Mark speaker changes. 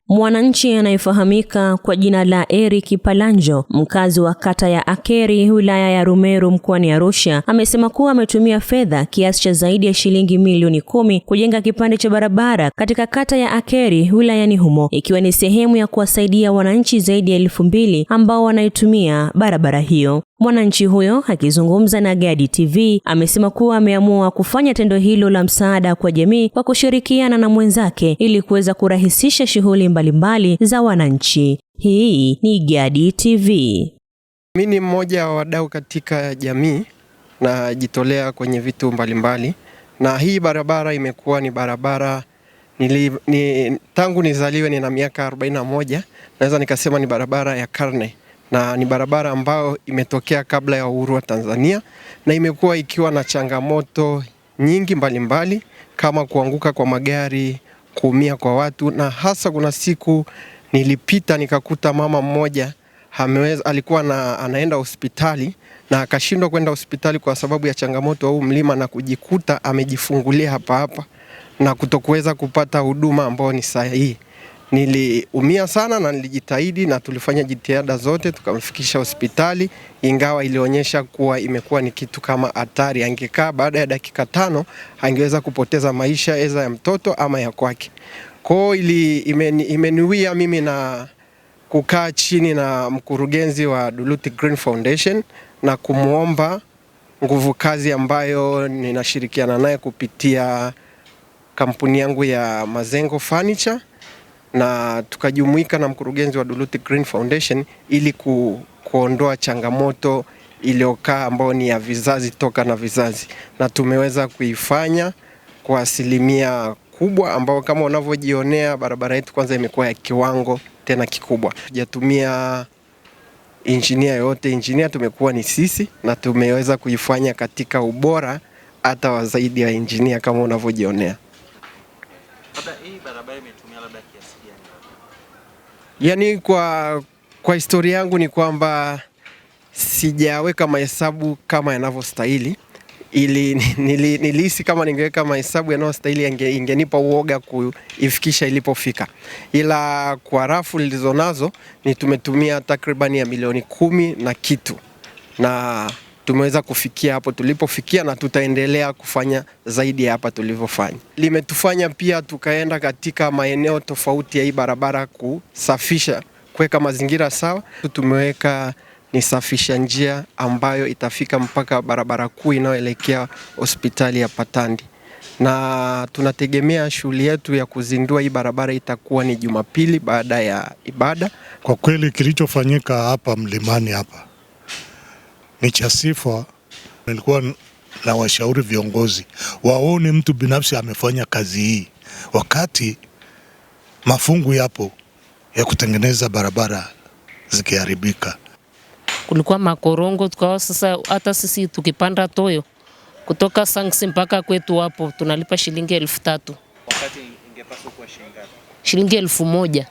Speaker 1: Mwananchi anayefahamika kwa jina la Eric Palanjo, mkazi wa kata ya Akeri, wilaya ya Rumeru mkoani Arusha, amesema kuwa ametumia fedha kiasi cha zaidi ya shilingi milioni 10 kujenga kipande cha barabara katika kata ya Akeri wilayani humo, ikiwa ni sehemu ya kuwasaidia wananchi zaidi ya 2,000 ambao wanaitumia barabara hiyo. Mwananchi huyo akizungumza na Gadi TV amesema kuwa ameamua kufanya tendo hilo la msaada kwa jamii kwa kushirikiana na mwenzake ili kuweza kurahisisha shughuli mbalimbali za wananchi. Hii ni Gadi TV.
Speaker 2: Mimi ni mmoja wa wadau katika jamii na jitolea kwenye vitu mbalimbali, na hii barabara imekuwa ni barabara tangu nizaliwe nina miaka 41, naweza nikasema ni barabara ya karne. Na ni barabara ambayo imetokea kabla ya uhuru wa Tanzania na imekuwa ikiwa na changamoto nyingi mbalimbali kama kuanguka kwa magari, kuumia kwa watu, na hasa kuna siku nilipita nikakuta mama mmoja alikuwa anaenda hospitali na akashindwa kwenda hospitali kwa sababu ya changamoto au mlima, na kujikuta amejifungulia hapa na kutokuweza kupata huduma ambayo ni sahihi. Niliumia sana na nilijitahidi na tulifanya jitihada zote tukamfikisha hospitali, ingawa ilionyesha kuwa imekuwa ni kitu kama hatari. Angekaa baada ya dakika 5 angeweza kupoteza maisha eza ya mtoto ama ya kwake. Kwa hiyo imeniwia mimi na kukaa chini na mkurugenzi wa Duluth Green Foundation na kumuomba nguvu kazi ambayo ninashirikiana naye kupitia kampuni yangu ya Mazengo Furniture, na tukajumuika na mkurugenzi wa Duluth Green Foundation ili kuondoa changamoto iliyokaa ambayo ni ya vizazi toka na vizazi, na tumeweza kuifanya kwa asilimia kubwa, ambao kama unavyojionea barabara yetu kwanza imekuwa ya kiwango tena kikubwa. Tujatumia engineer yote, engineer tumekuwa ni sisi, na tumeweza kuifanya katika ubora hata wa zaidi ya engineer kama unavyojionea.
Speaker 3: Hii barabara imetumia labda kiasi gani?
Speaker 2: Yaani kwa historia yangu ni kwamba sijaweka mahesabu kama yanavyostahili, ili nilihisi kama ningeweka mahesabu yanayostahili ingenipa uoga kuifikisha ilipofika, ila kwa rafu nilizonazo ni tumetumia takriban ya milioni 10 na kitu, na tumeweza kufikia hapo tulipofikia na tutaendelea kufanya zaidi ya hapa tulivyofanya. Limetufanya pia tukaenda katika maeneo tofauti ya hii barabara kusafisha, kuweka mazingira sawa. Tumeweka ni safisha njia ambayo itafika mpaka barabara kuu inayoelekea hospitali ya Patandi, na tunategemea shughuli yetu ya kuzindua hii barabara itakuwa ni Jumapili baada ya ibada.
Speaker 4: Kwa kweli kilichofanyika hapa mlimani hapa ni cha sifa. Nilikuwa na washauri viongozi waone mtu binafsi amefanya kazi hii, wakati mafungu yapo ya kutengeneza barabara zikiharibika.
Speaker 5: Kulikuwa makorongo, tukawa sasa hata sisi tukipanda toyo kutoka Sanksi mpaka kwetu hapo tunalipa shilingi 3,000.
Speaker 3: Wakati ingepaswa kuwa shilingi ngapi?
Speaker 5: Shilingi 1,000.